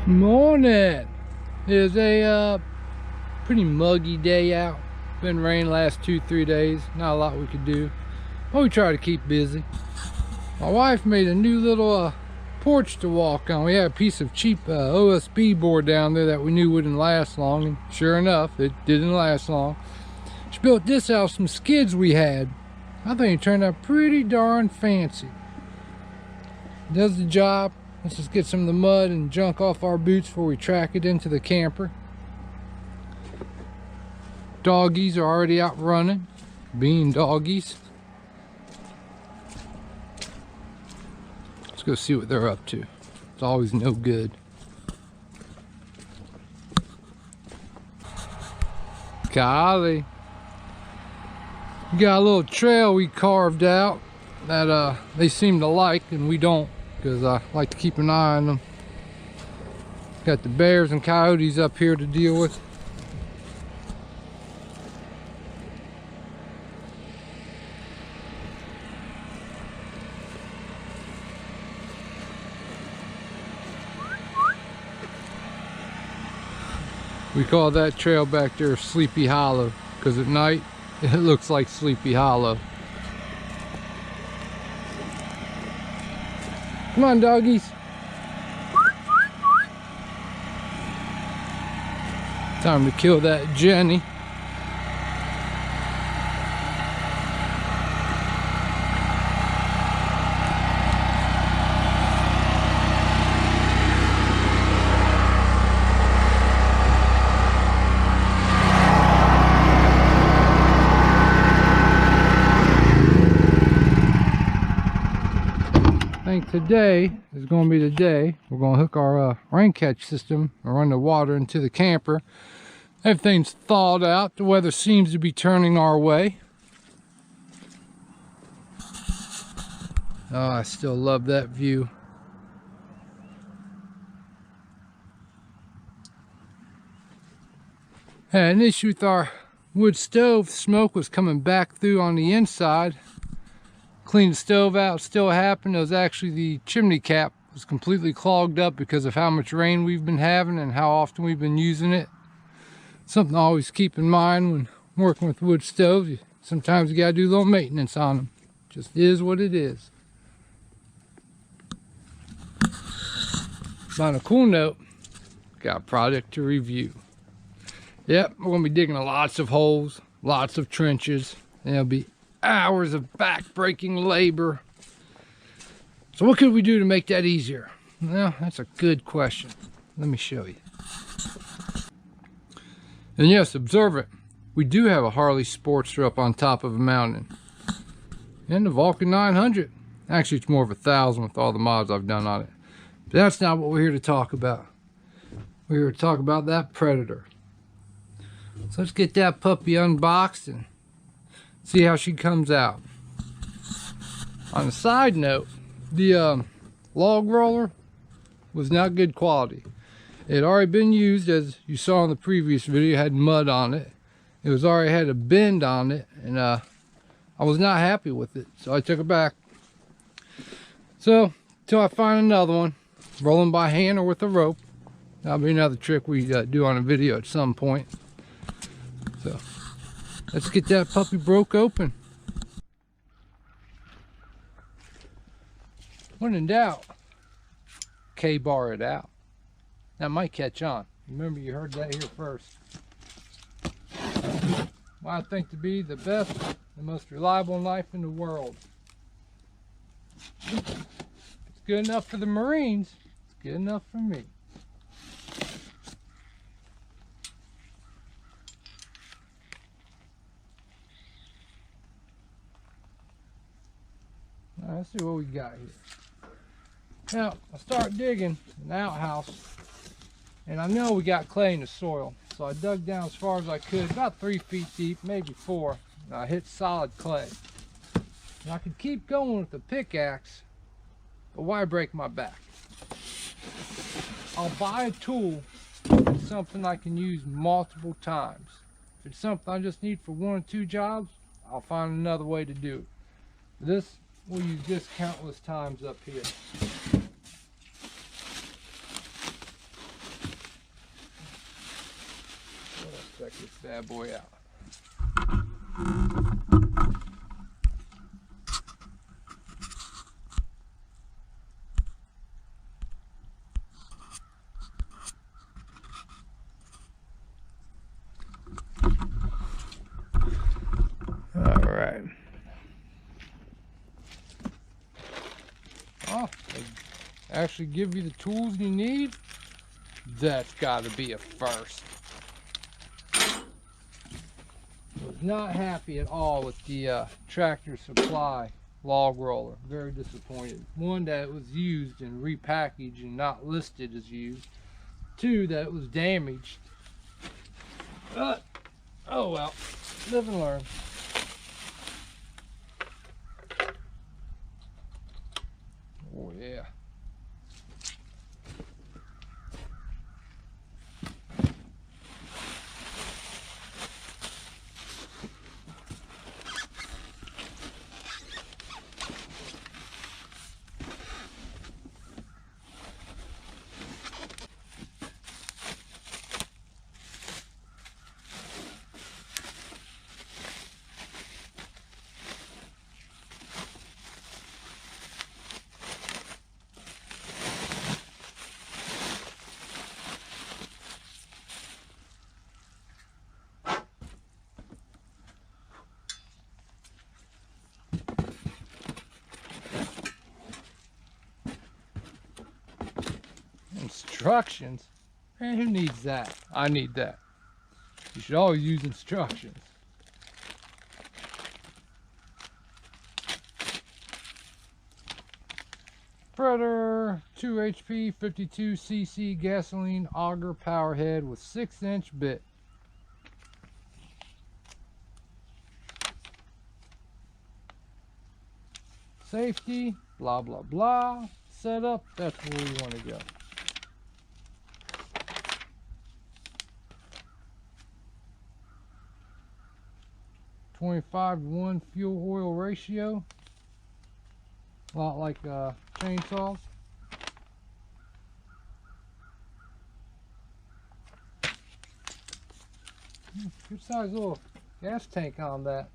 Morning. It is a pretty muggy day out. Been rain last 2-3 days. Not a lot we could do, but we try to keep busy. My wife made a new little porch to walk on. We had a piece of cheap OSB board down there that we knew wouldn't last long, and sure enough, it didn't last long. She built this out of some skids we had. I think it turned out pretty darn fancy. Does the job. Let's just get some of the mud and junk off our boots before we track it into the camper. Doggies are already out running, being doggies. Let's go see what they're up to. It's always no good. Golly. We got a little trail we carved out that they seem to like and we don't, because I like to keep an eye on them. Got the bears and coyotes up here to deal with. We call that trail back there Sleepy Hollow, because at night it looks like Sleepy Hollow. Come on, doggies. Time to kill that Jenny. I think today is going to be the day we're going to hook our rain catch system and run the water into the camper. Everything's thawed out. The weather seems to be turning our way. Oh, I still love that view. Had an issue with our wood stove. Smoke was coming back through on the inside. Cleaned the stove out, still happened. It was actually the chimney cap was completely clogged up because of how much rain we've been having and how often we've been using it. Something to always keep in mind when working with wood stoves. Sometimes you gotta do a little maintenance on them. Just is what it is. On a cool note, got a project to review. Yep, we're gonna be digging lots of holes, lots of trenches, and it'll be hours of back-breaking labor. So what could we do to make that easier? Well, that's a good question. Let me show you. And yes, observe it. We do have a Harley Sportster up on top of a mountain. And the Vulcan 900. Actually, it's more of 1,000 with all the mods I've done on it. But that's not what we're here to talk about. We're here to talk about that Predator. So let's get that puppy unboxed and see how she comes out. On a side note, the log roller was not good quality. It had already been used, as you saw in the previous video. It had mud on it. It was already had a bend on it, and I was not happy with it, so I took it back. So till I find another one, rolling by hand or with a rope. That'll be another trick we do on a video at some point. So let's get that puppy broke open. When in doubt, K-bar it out. That might catch on. Remember, you heard that here first. What I think to be the best, the most reliable knife in the world. It's good enough for the Marines. It's good enough for me. All right, let's see what we got here. Now, I start digging an outhouse, and I know we got clay in the soil, so I dug down as far as I could, about 3 feet deep, maybe 4, and I hit solid clay. And I could keep going with the pickaxe, but why break my back? I'll buy a tool that's something I can use multiple times. If it's something I just need for 1 or 2 jobs, I'll find another way to do it. This, we'll use this countless times up here. bad boy out. All right. Oh, they actually give you the tools you need. That's got to be a first. Was not happy at all with the Tractor Supply log roller. Very disappointed. One, that it was used and repackaged and not listed as used. Two, that it was damaged. But, oh well, live and learn. Oh yeah. Instructions? Man, who needs that? I need that. You should always use instructions. Spreader, 2 HP, 52 cc gasoline auger power head with 6-inch bit. Safety, blah blah blah. Setup, that's where we want to go. .25:1 fuel oil ratio. A lot like chainsaws. Good size little gas tank on that.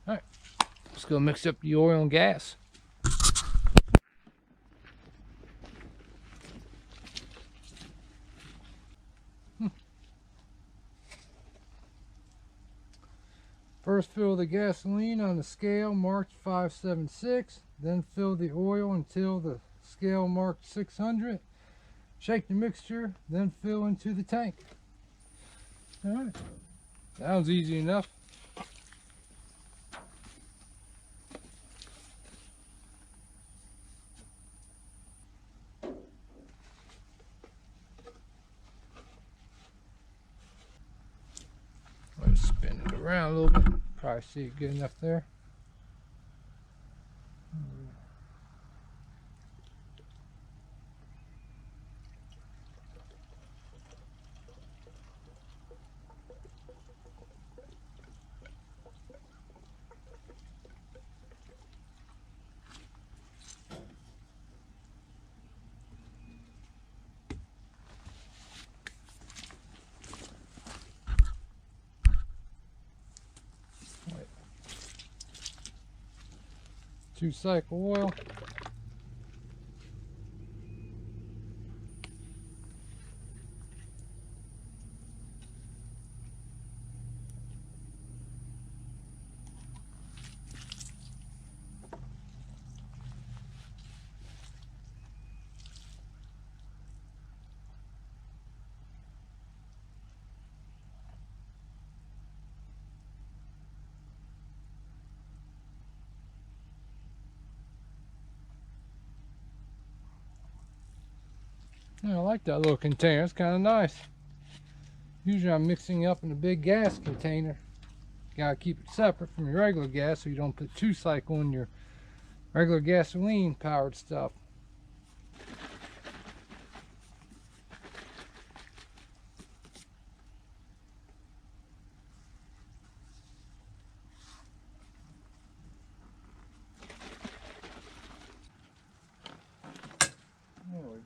Alright, let's go mix up the oil and gas. First fill the gasoline on the scale marked 576, then fill the oil until the scale marked 600. Shake the mixture, then fill into the tank. Alright, sounds easy enough. Let's spin it around a little bit. Probably see it good enough there. Two-cycle oil. Yeah, I like that little container. It's kind of nice. Usually I'm mixing up in a big gas container. You gotta keep it separate from your regular gas so you don't put two-cycle in your regular gasoline powered stuff.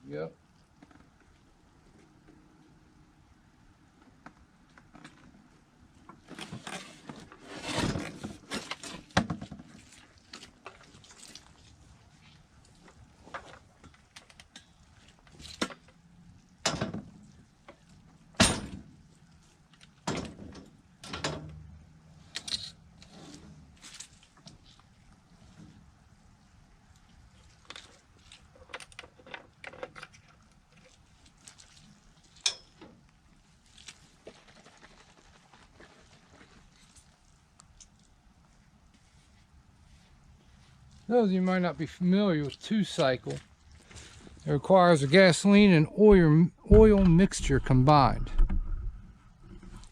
Yep. Those of you might not be familiar with two-cycle. It requires a gasoline and oil mixture combined.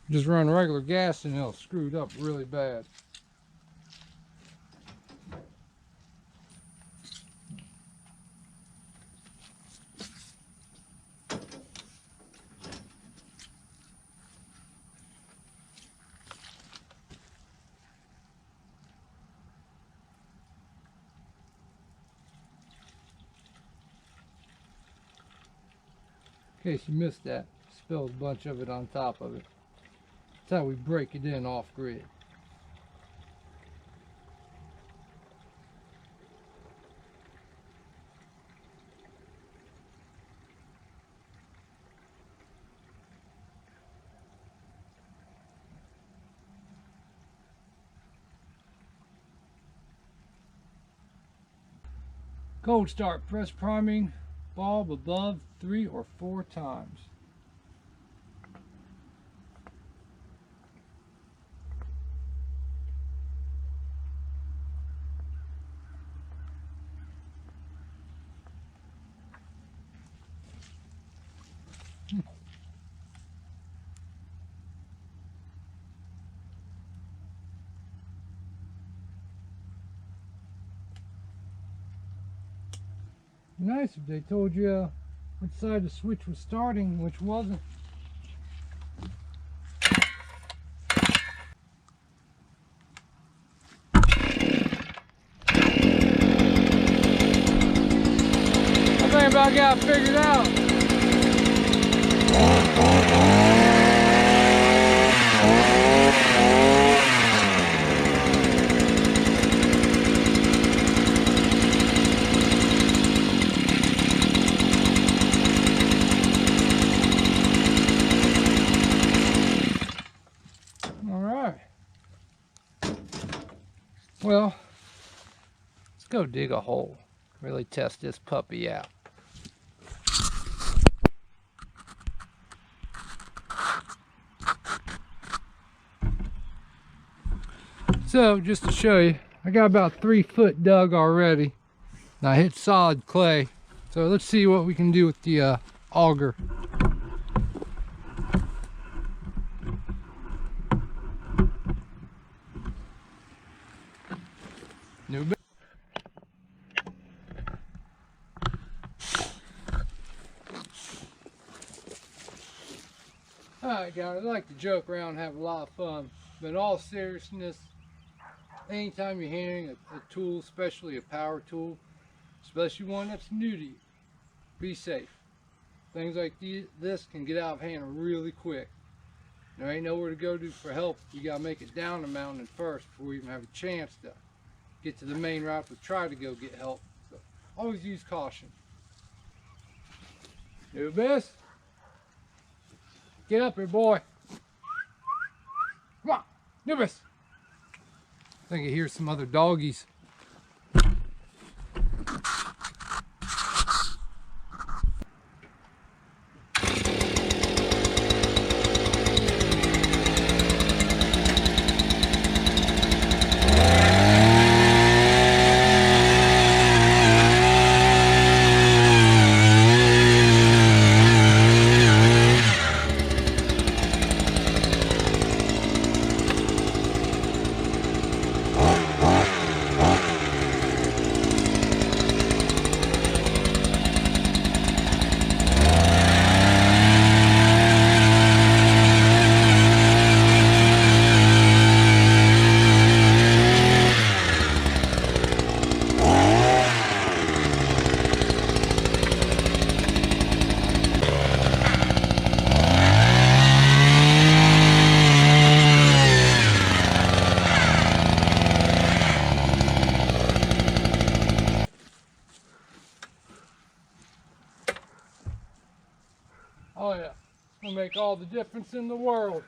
Just run regular gas and it'll screw it up really bad. In case you missed that, spilled a bunch of it on top of it. That's how we break it in off grid. Cold start, press priming bulb above 3 or 4 times. Nice if they told you which side the switch was starting, which wasn't. I think about got it figured out. Well, let's go dig a hole. Really test this puppy out. So, just to show you, I got about 3 foot dug already. And I hit solid clay. So let's see what we can do with the auger. New bit. Alright guys, I like to joke around and have a lot of fun, but in all seriousness, anytime you're handling a tool, especially a power tool, especially one that's new to you, be safe. Things like this can get out of hand really quick. There ain't nowhere to go to for help. You gotta make it down the mountain first before you even have a chance to get to the main route to try to go get help. So always use caution. Do this. Get up here, boy. Come on, do this. I think I hear some other doggies. Oh yeah, it's gonna make all the difference in the world.